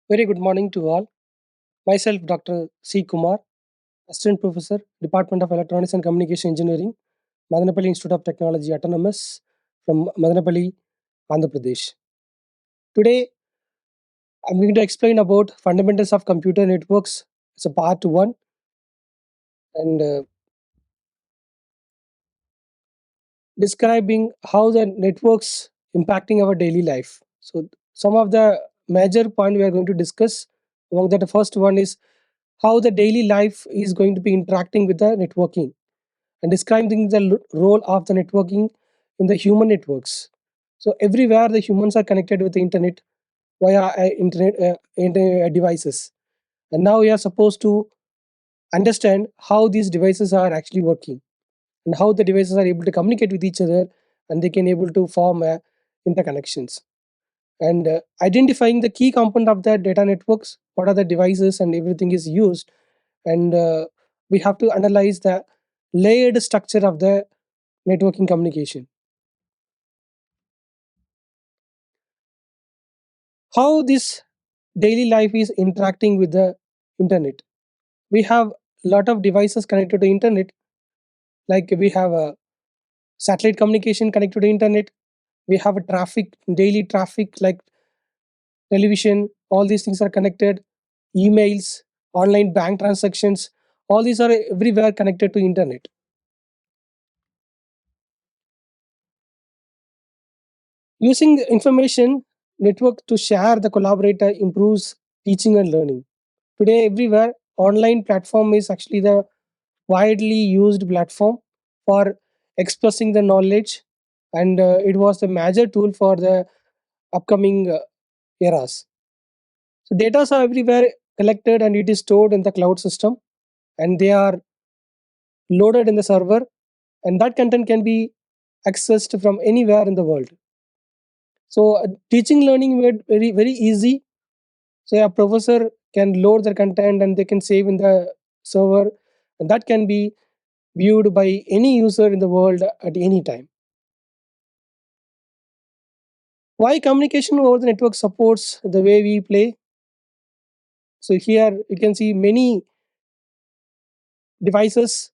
Very good morning to all. Myself, Dr. C. Kumar, Assistant Professor, Department of Electronics and Communication Engineering, Madanapalle Institute of Technology, Autonomous, from Madanapalle, Andhra Pradesh. Today, I'm going to explain about fundamentals of computer networks. It's a part one, and describing how the networks impacting our daily life. So, some of the major point we are going to discuss. Among that, the first one is how the daily life is going to be interacting with the networking and describing the role of the networking in the human networks. So everywhere the humans are connected with the internet via internet devices, and now we are supposed to understand how these devices are actually working and how the devices are able to communicate with each other, and they can able to form interconnections, and identifying the key component of the data networks, what are the devices and everything is used, and we have to analyze the layered structure of the networking communication. How this daily life is interacting with the internet. We have lot of devices connected to internet, like we have a satellite communication connected to internet. We have a traffic, daily traffic, like television. All these things are connected. Emails, online bank transactions, all these are everywhere connected to internet. Using the information network to share the collaborator improves teaching and learning. Today, everywhere, online platform is actually the widely used platform for expressing the knowledge, and it was the major tool for the upcoming eras. So, data are everywhere collected and it is stored in the cloud system, and they are loaded in the server, and that content can be accessed from anywhere in the world. So, teaching learning made very easy. So a professor can load the content and they can save in the server, and that can be viewed by any user in the world at any time. Why communication over the network supports the way we play? So here you can see many devices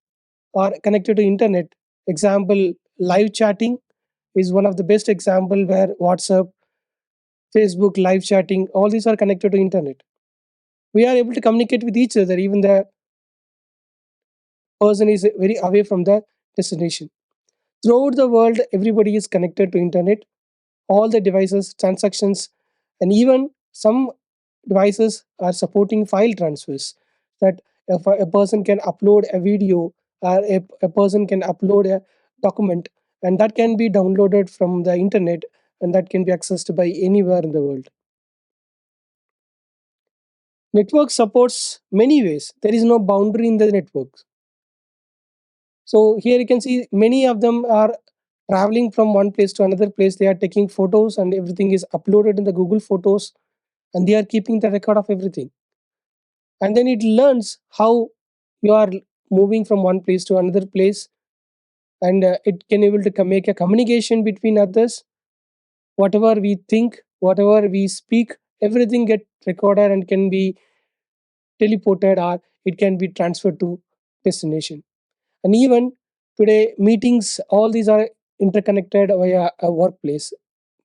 are connected to internet. Example, live chatting is one of the best example where WhatsApp, Facebook, live chatting, all these are connected to internet. We are able to communicate with each other, even the person is very away from the destination. Throughout the world, everybody is connected to internet, all the devices, transactions, and even some devices are supporting file transfers, that if a person can upload a video, or a person can upload a document, and that can be downloaded from the internet, and that can be accessed by anywhere in the world. Network supports many ways. There is no boundary in the network. So here you can see many of them are traveling from one place to another place. They are taking photos and everything is uploaded in the Google Photos, and they are keeping the record of everything. And then it learns how you are moving from one place to another place, and it can able to make a communication between others. Whatever we think, whatever we speak, everything get recorded and can be teleported, or it can be transferred to destination. And even today, meetings, all these are interconnected via a workplace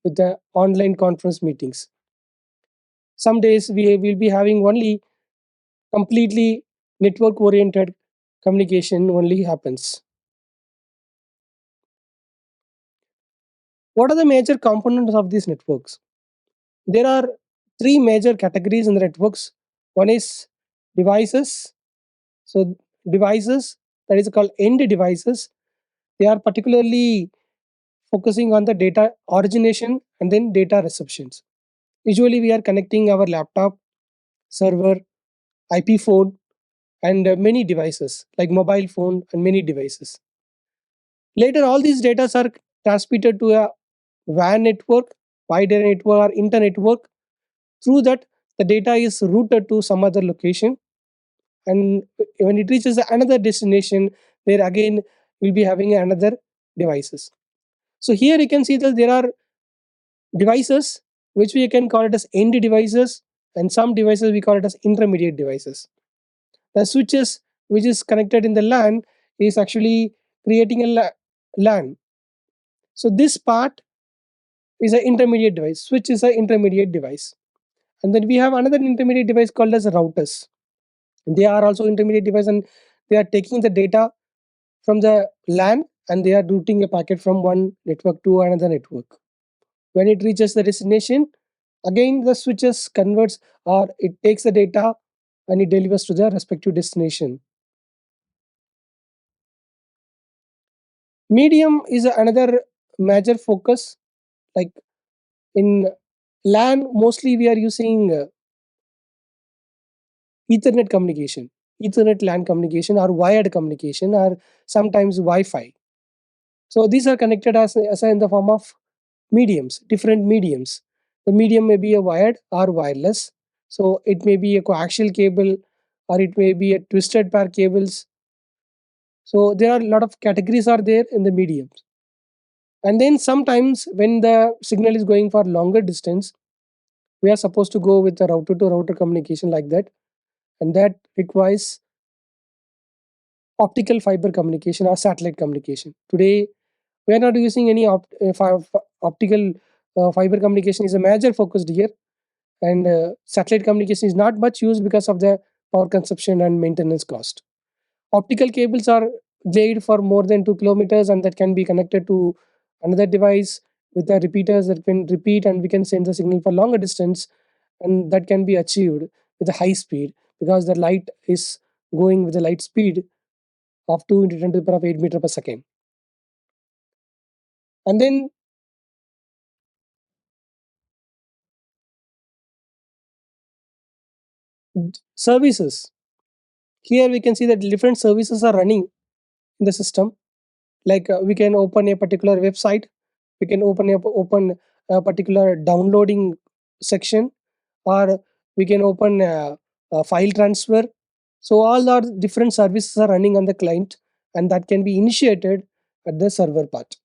with the online conference meetings. Some days we will be having only completely network oriented communication only happens. What are the major components of these networks? There are three major categories in the networks. One is devices. So devices, that is called end devices, they are particularly focusing on the data origination and then data receptions. Usually, we are connecting our laptop, server, IP phone, and many devices like mobile phone and many devices. Later, all these data are transmitted to a WAN network, wide area network, or internetwork. Through that, the data is routed to some other location, and when it reaches another destination, there again we'll be having another devices. So here you can see that there are devices which we can call it as end devices, and some devices we call it as intermediate devices. The switches which is connected in the LAN is actually creating a LAN. So this part is an intermediate device. Switch is an intermediate device. And then we have another intermediate device called as routers. They are also intermediate device, and they are taking the data from the LAN and they are routing a packet from one network to another network. When it reaches the destination, again the switches converts or it takes the data and it delivers to the respective destination. Medium is another major focus. Like in LAN, mostly we are using Ethernet communication, Ethernet LAN communication, or wired communication, or sometimes Wi-Fi. So these are connected as in the form of mediums, different mediums. The medium may be a wired or wireless. So it may be a coaxial cable or it may be a twisted pair cables. So there are a lot of categories are there in the mediums. And then sometimes when the signal is going for longer distance, we are supposed to go with the router to router communication like that. And that requires optical fiber communication or satellite communication. Today, we are not using any optical fiber communication is a major focus here, and satellite communication is not much used because of the power consumption and maintenance cost. Optical cables are laid for more than 2 kilometers, and that can be connected to another device with the repeaters that can repeat, and we can send the signal for longer distance, and that can be achieved with a high speed because the light is going with the light speed of 2 into 10 to the power of 8 meter per second. And then services. Here we can see that different services are running in the system. Like we can open a particular website, we can open a particular downloading section, or we can open a file transfer. So all our different services are running on the client, and that can be initiated at the server part.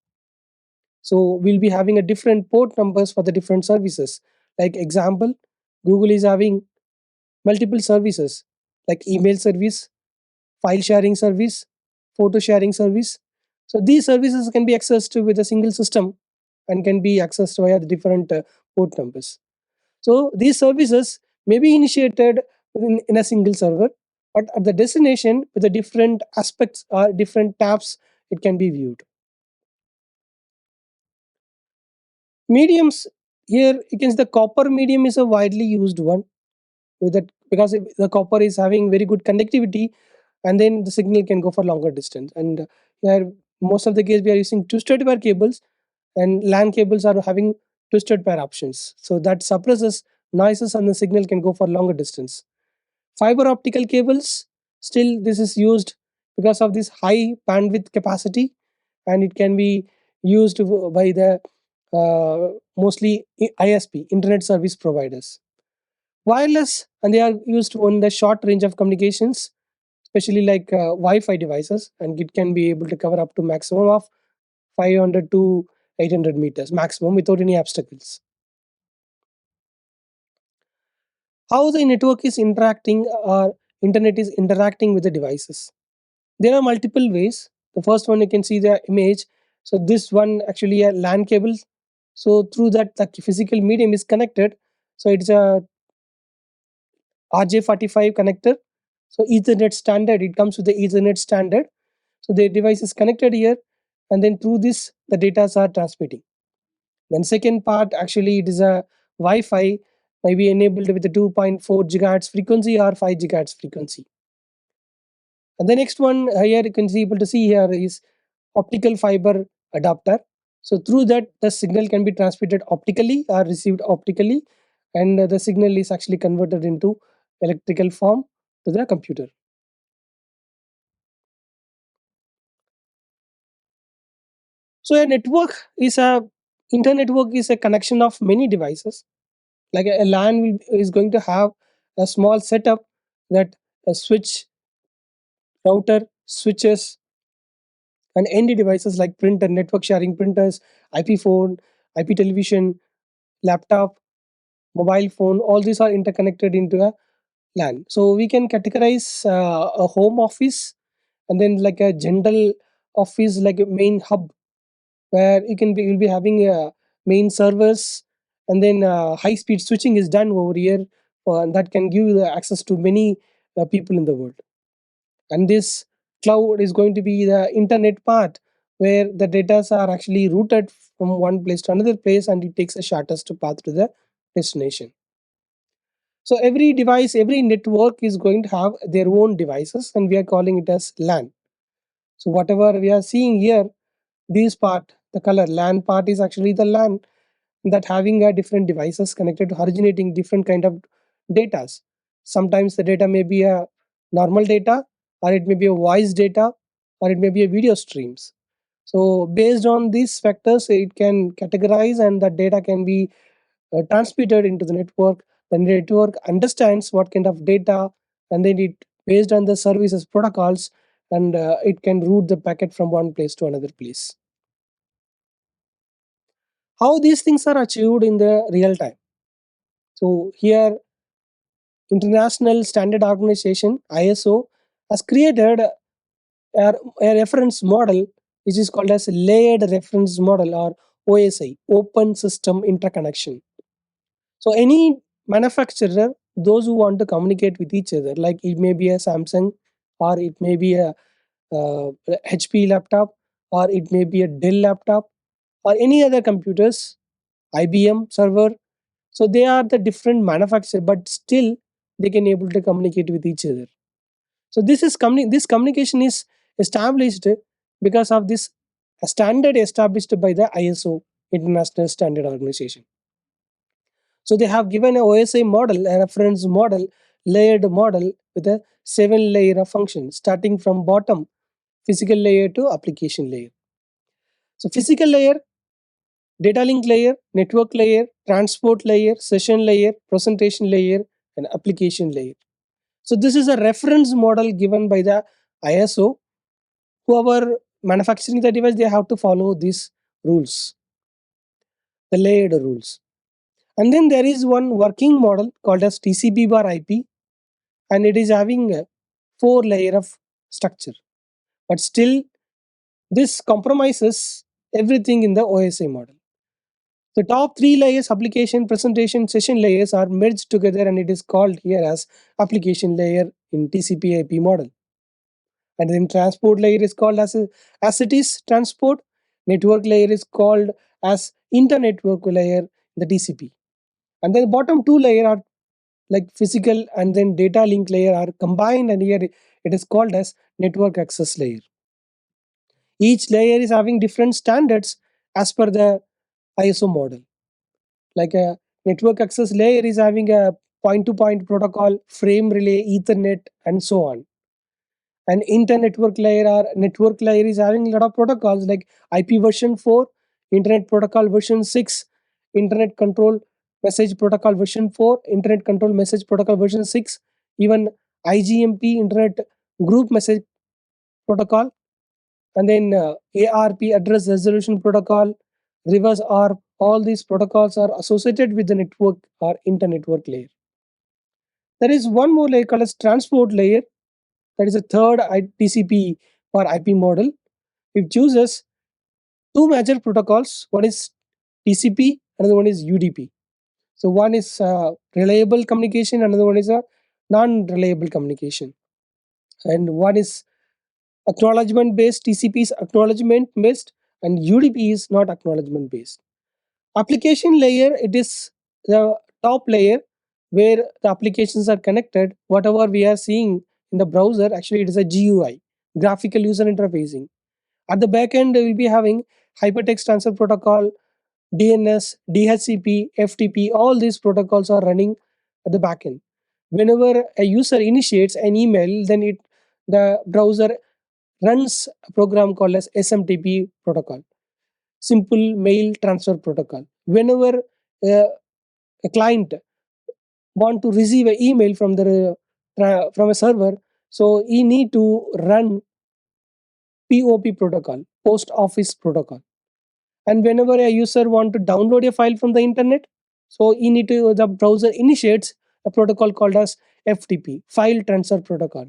So we'll be having a different port numbers for the different services. Like example, Google is having multiple services like email service, file sharing service, photo sharing service. So these services can be accessed with a single system and can be accessed via the different port numbers. So these services may be initiated in a single server, but at the destination with the different aspects or different tabs, it can be viewed. Mediums, here you can see the copper medium is a widely used one with that because the copper is having very good conductivity, and then the signal can go for longer distance. And here most of the case we are using twisted pair cables, and LAN cables are having twisted pair options, so that suppresses noises and the signal can go for longer distance. Fiber optical cables, still this is used because of this high bandwidth capacity, and it can be used by the mostly ISP, internet service providers. Wireless, and they are used on the short range of communications, especially like Wi-Fi devices, and it can be able to cover up to maximum of 500 to 800 meters maximum without any obstacles. How the network is interacting or internet is interacting with the devices? There are multiple ways. The first one, you can see the image. So this one actually a LAN cable. So through that the physical medium is connected. So it's a RJ45 connector. So Ethernet standard, it comes with the Ethernet standard. So the device is connected here, and then through this the data are transmitting. Then second part, actually it is a Wi-Fi, may be enabled with the 2.4 gigahertz frequency or 5 gigahertz frequency. And the next one here you can see able to see here is optical fiber adapter. So through that the signal can be transmitted optically or received optically, and the signal is actually converted into electrical form to the computer. So a network is a internetwork is a connection of many devices. Like a LAN is going to have a small setup, that a switch, router, switches, and ND devices like printer, network sharing printers, IP phone, IP television, laptop. mobile phone, all these are interconnected into a LAN. So we can categorize a home office and then like a general office, like a main hub where you'll be having main servers, and then high speed switching is done over here, and that can give you the access to many people in the world. And this cloud is going to be the internet part where the data are actually routed from one place to another place, and it takes the shortest path to the destination. So every device, every network is going to have their own devices, and we are calling it as LAN. So whatever we are seeing here, this part, the color LAN part is actually the LAN that having a different devices connected to originating different kind of datas. Sometimes the data may be a normal data, or it may be a voice data, or it may be a video streams. So based on these factors, it can categorize, and the data can be transmitted into the network. The network understands what kind of data, and then it based on the services protocols, and it can route the packet from one place to another place. How these things are achieved in the real time? So here, International Standard Organization (ISO) has created a reference model which is called as layered reference model, or OSI, Open System Interconnection. So any manufacturer, those who want to communicate with each other, like it may be a Samsung, or it may be a HP laptop, or it may be a Dell laptop, or any other computers, IBM server. So they are the different manufacturer, but still they can able to communicate with each other. So this communication is established because of this standard established by the ISO, International Standard Organization. So they have given a OSI model, a reference model, layered model with a 7 layer of functions, starting from bottom, physical layer to application layer. So physical layer, data link layer, network layer, transport layer, session layer, presentation layer, and application layer. So this is a reference model given by the ISO. Whoever manufacturing the device, they have to follow these rules, the layered rules. And then there is one working model called as TCP bar IP, and it is having a 4 layer of structure. But still, this compromises everything in the OSI model. The top 3 layers, application, presentation, session layers, are merged together, and it is called here as application layer in TCP IP model. And then transport layer is called as it is transport. Network layer is called as internetwork layer in the TCP. And then the bottom 2 layer are like physical and then data link layer are combined, and here it is called as network access layer. Each layer is having different standards as per the ISO model. Like a network access layer is having a point to point protocol, frame relay, ethernet, and so on. And inter-network layer or network layer is having a lot of protocols like IP version 4, internet protocol version 6, internet control message protocol version 4, internet control message protocol version 6, even IGMP, internet group message protocol, and then ARP, address resolution protocol, reverse ARP. All these protocols are associated with the network or inter-network layer. There is one more layer called as transport layer. That is a third TCP or IP model. It chooses two major protocols. One is TCP, another one is UDP. So one is reliable communication, another one is a non-reliable communication. And one is acknowledgement based. TCP is acknowledgement based, and UDP is not acknowledgement based. Application layer, it is the top layer where the applications are connected. Whatever we are seeing in the browser, actually it is a GUI, graphical user interfacing. At the back end, we will be having hypertext transfer protocol, DNS, DHCP, FTP. All these protocols are running at the back end. Whenever a user initiates an email, then the browser runs a program called as SMTP protocol, simple mail transfer protocol. Whenever uh, a client want to receive an email from from a server, so he need to run POP protocol, post office protocol. And whenever a user want to download a file from the internet, So you need to the browser initiates a protocol called as FTP, file transfer protocol.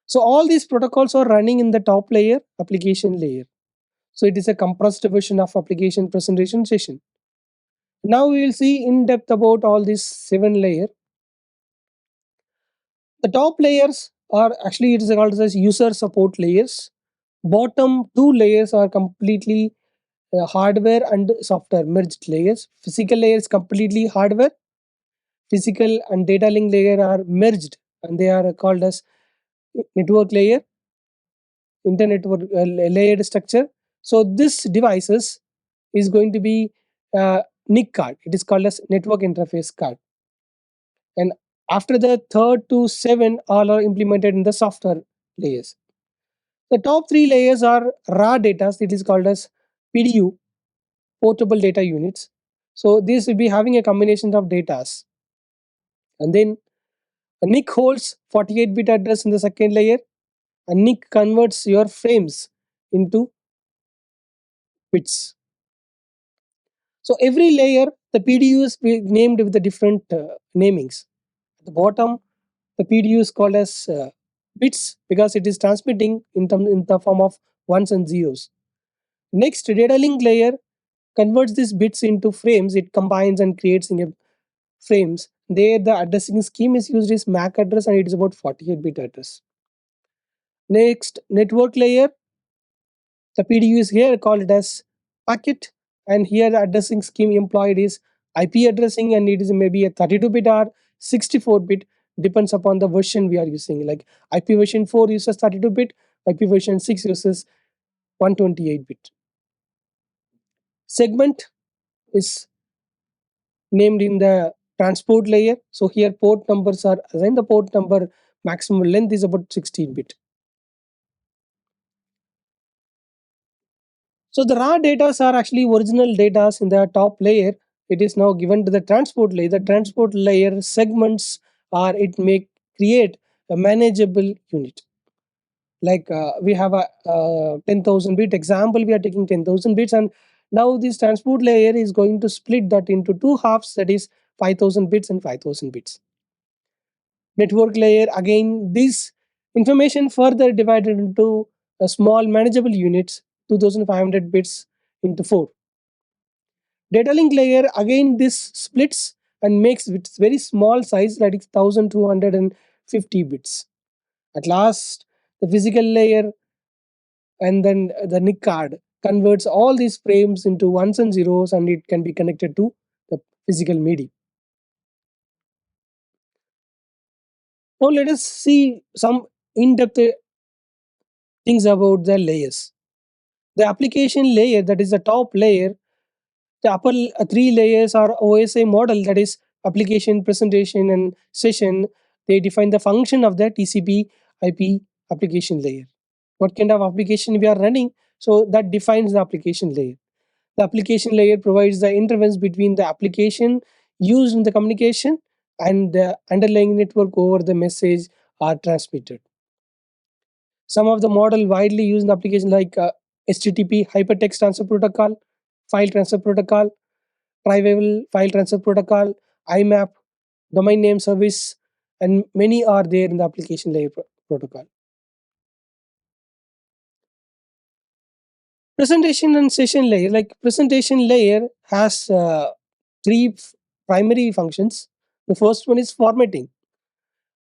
So all these protocols are running in the top layer, application layer. So it is a compressed version of application presentation session. Now we will see in depth about all these 7 layers. The top layers are actually it is called as user support layers. Bottom 2 layers are completely hardware and software merged layers. Physical layer is completely hardware. Physical and data link layer are merged and they are called as network layer, internet layered structure. So this devices is going to be NIC card. It is called as network interface card. And after the third to 7, all are implemented in the software layers. The top 3 layers are raw data. It is called as PDU, portable data units. So this will be having a combination of datas. And then a NIC holds 48-bit address in the second layer. A NIC converts your frames into bits. So every layer, the PDU is named with the different namings. At the bottom, the PDU is called as bits because it is transmitting in the form of ones and zeros. Next, data link layer converts these bits into frames. It combines and creates in a frames. There, the addressing scheme is used is MAC address and it is about 48-bit address. Next, network layer. The PDU is here called as packet, and here the addressing scheme employed is IP addressing, and it is maybe a 32-bit or 64-bit, depends upon the version we are using. Like IP version 4 uses 32-bit, IP version 6 uses 128-bit. Segment is named in the transport layer. So here port numbers are assigned. The port number maximum length is about 16-bit. So the raw data are actually original data in the top layer. It is now given to the transport layer. The transport layer segments are it may create a manageable unit. Like we have a 10,000 bit example. We are taking 10,000 bits, and now this transport layer is going to split that into two halves. That is 5,000 bits and 5,000 bits. Network layer again. This information further divided into a small manageable units. 2,500 bits into 4. Data link layer again this splits and makes it very small size that is 1250 bits. At last the physical layer and then the NIC card converts all these frames into ones and zeros and it can be connected to the physical media. Now let us see some in-depth things about the layers. The application layer, that is the top layer. The upper 3 layers are OSI model, that is application, presentation, and session. They define the function of the TCP IP application layer. What kind of application we are running? So that defines the application layer. The application layer provides the interface between the application used in the communication and the underlying network over the message are transmitted. Some of the model widely used in the application like HTTP, Hypertext Transfer Protocol, File Transfer Protocol, Private File Transfer Protocol, IMAP, Domain Name Service, and many are there in the application layer protocol. Presentation and session layer, like presentation layer has three primary functions. The first one is formatting,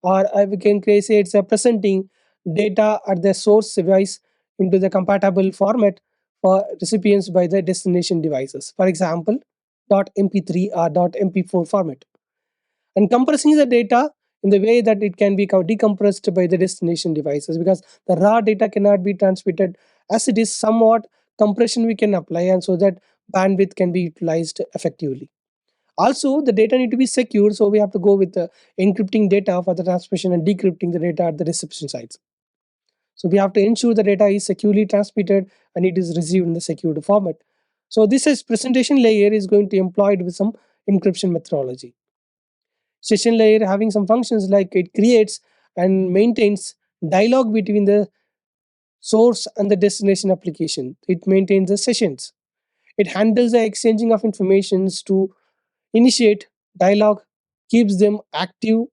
or we can say it's a presenting data at the source device into the compatible format for recipients by the destination devices. For example, .mp3 or .mp4 format, and compressing the data in the way that it can be decompressed by the destination devices, because the raw data cannot be transmitted as it is. Somewhat compression we can apply, and so that bandwidth can be utilized effectively. Also the data need to be secure, so we have to go with the encrypting data for the transmission and decrypting the data at the reception sites. So we have to ensure the data is securely transmitted and it is received in the secured format. So this is presentation layer is going to employed with some encryption methodology. Session layer having some functions like it creates and maintains dialogue between the source and the destination application. It maintains the sessions. It handles the exchanging of informations to initiate dialogue, keeps them active,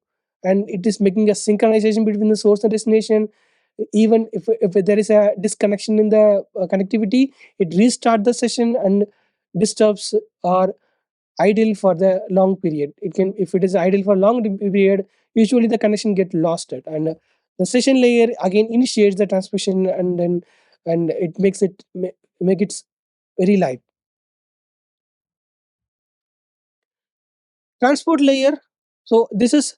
and it is making a synchronization between the source and destination. Even if there is a disconnection in the connectivity, it restart the session and disturbs or idle for the long period. It can, if it is idle for long period, usually the connection get lost it, and the session layer again initiates the transmission, and then and it makes it make it very live. Transport layer, so this is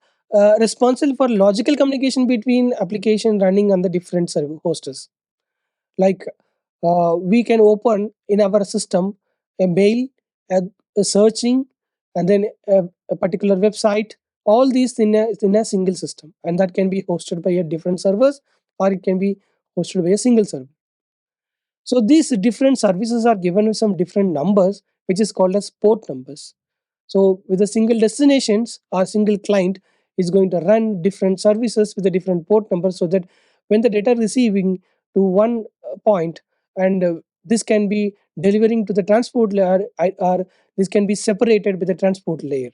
responsible for logical communication between application running on the different server hosters. Like we can open in our system a mail, a, a searching, and then a particular website, all these in a single system, and that can be hosted by a different servers, or it can be hosted by a single server. So these different services are given with some different numbers, which is called as port numbers. So with a single destinations or single client is going to run different services with a different port number, so that when the data receiving to one point, and this can be delivering to the transport layer, or this can be separated with the transport layer.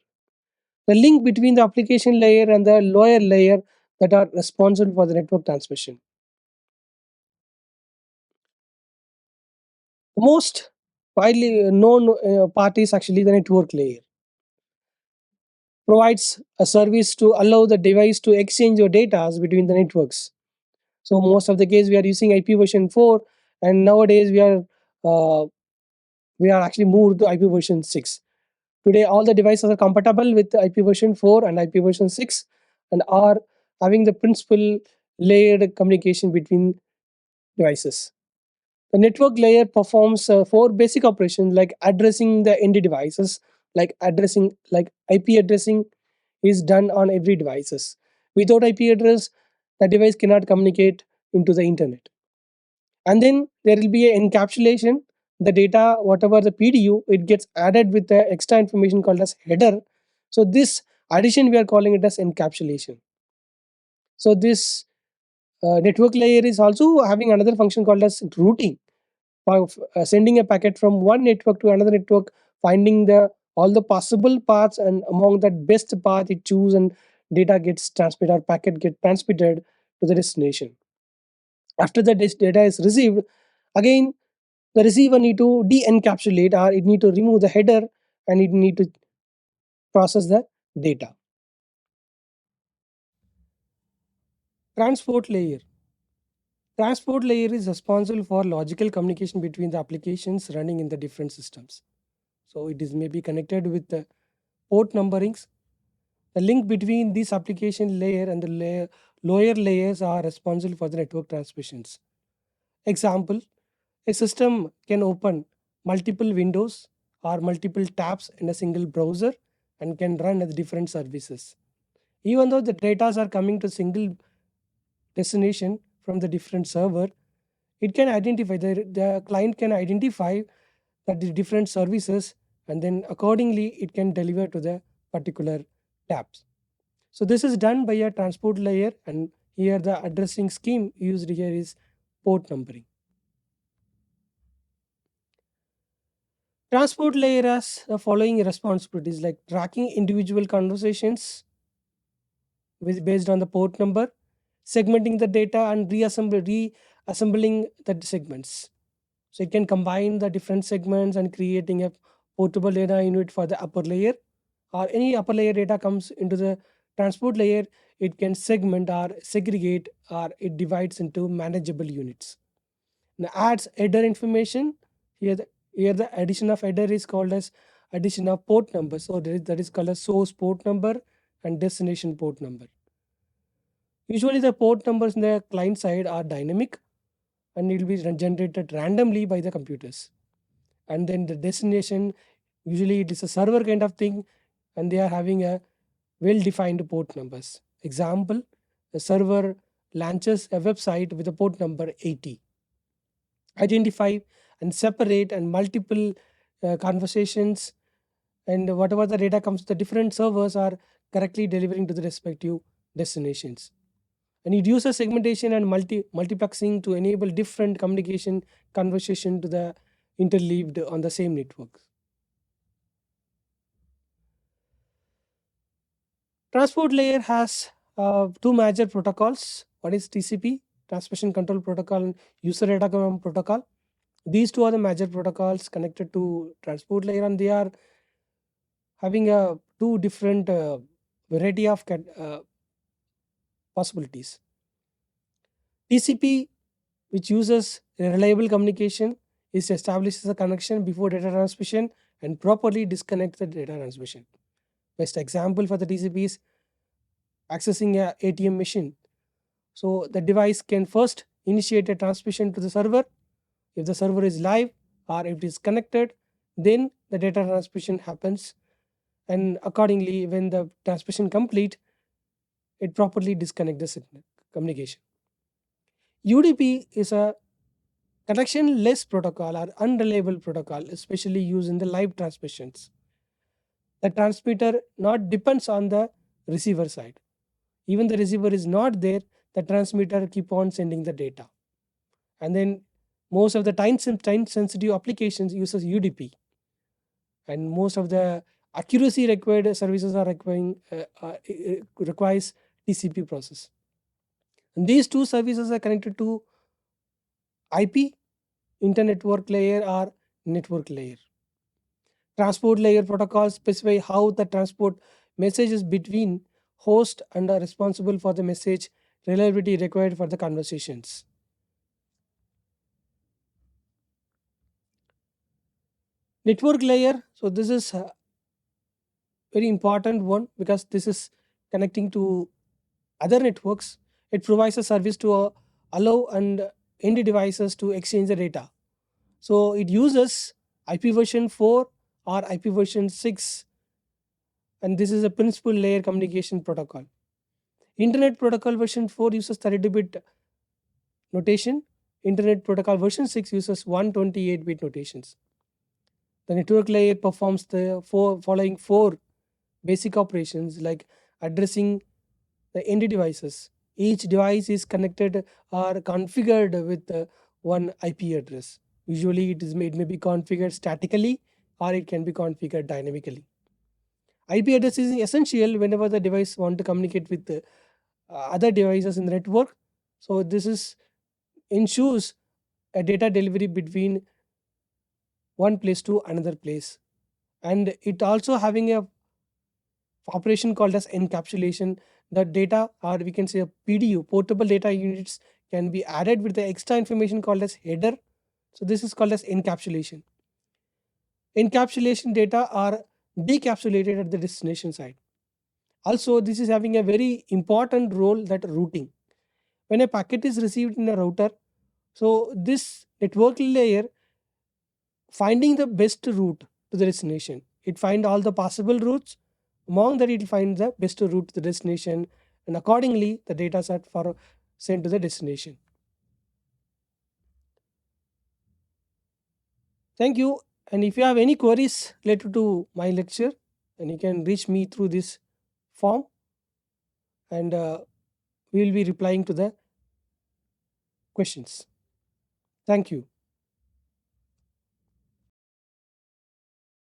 The link between the application layer and the lower layer that are responsible for the network transmission. The most widely known part is actually the network layer. Provides a service to allow the device to exchange your data between the networks. So most of the case we are using IP version 4, and nowadays uh, we are actually moved to IP version 6. Today all the devices are compatible with IP version 4 and IP version 6, and are having the principal layered communication between devices. The network layer performs four basic operations like addressing the end devices, like IP addressing is done on every devices. Without IP address, the device cannot communicate into the internet. And then there will be an encapsulation. The data, whatever the PDU, it gets added with the extra information called as header. So this addition we are calling it as encapsulation. So this network layer is also having another function called as routing, of sending a packet from one network to another network, finding the all the possible paths, and among that best path it choose, and data gets transmitted or packet get transmitted to the destination. After that this data is received, again the receiver need to de-encapsulate, or it need to remove the header, and it need to process the data. Transport layer. Transport layer is responsible for logical communication between the applications running in the different systems. So it is maybe connected with the port numberings. The link between this application layer and the lower layers are responsible for the network transmissions. Example, a system can open multiple windows or multiple tabs in a single browser and can run as different services. Even though the data are coming to single destination from the different server, it can identify, the client can identify that the different services, and then accordingly it can deliver to the particular tabs. So this is done by a transport layer, and here the addressing scheme used here is port numbering. Transport layer has the following responsibilities like tracking individual conversations based on the port number, segmenting the data and reassembling the segments. So it can combine the different segments and creating a portable data unit for the upper layer, or any upper layer data comes into the transport layer, it can segment or segregate, or it divides into manageable units. Now adds header information. Here the addition of header is called as addition of port number. So that is called as source port number and destination port number. Usually the port numbers in the client side are dynamic, and it will be generated randomly by the computers. And then the destination, usually it is a server kind of thing, and they are having a well defined port numbers. Example, the server launches a website with a port number 80. Identify and separate and multiple conversations, and whatever the data comes, the different servers are correctly delivering to the respective destinations. And it uses segmentation and multiplexing to enable different communication conversation to the interleaved on the same network. Transport layer has two major protocols. One is TCP, Transmission Control Protocol, and User Data Command Protocol. These two are the major protocols connected to transport layer, and they are having a two different variety of possibilities. TCP, which uses reliable communication, is establishes a connection before data transmission and properly disconnects the data transmission. Best example for the TCP is accessing a ATM machine. So the device can first initiate a transmission to the server. If the server is live or if it is connected, then the data transmission happens, and accordingly when the transmission complete, it properly disconnect the signal communication. UDP is a connection-less protocol or unreliable protocol, especially used in the live transmissions. The transmitter not depends on the receiver side. Even the receiver is not there, the transmitter keep on sending the data. And then most of the time sensitive applications uses UDP, and most of the accuracy required services are requiring requires TCP process. And these two services are connected to IP, internetwork layer or network layer. Transport layer protocols specify how the transport messages between host and are responsible for the message reliability required for the conversations. Network layer, so this is a very important one because this is connecting to other networks. It provides a service to allow and end devices to exchange the data. So it uses IP version 4 or IP version 6, and this is a principal layer communication protocol. Internet protocol version 4 uses 32-bit notation. Internet protocol version 6 uses 128-bit notations. The network layer performs the following four basic operations like addressing the end devices. Each device is connected or configured with one IP address. Usually it may be configured statically or it can be configured dynamically. IP address is essential whenever the device want to communicate with other devices in the network. So this is ensures a data delivery between one place to another place, and it also having a operation called as encapsulation. The data, or we can say a PDU, portable data units, can be added with the extra information called as header. So this is called as encapsulation. Encapsulation data are decapsulated at the destination side. Also, this is having a very important role, that routing. When a packet is received in a router, so this network layer finding the best route to the destination. It find all the possible routes. Among that, it will find the best route to the destination, and accordingly, the data set for sent to the destination. Thank you. And if you have any queries related to my lecture, then you can reach me through this form, and we will be replying to the questions. Thank you.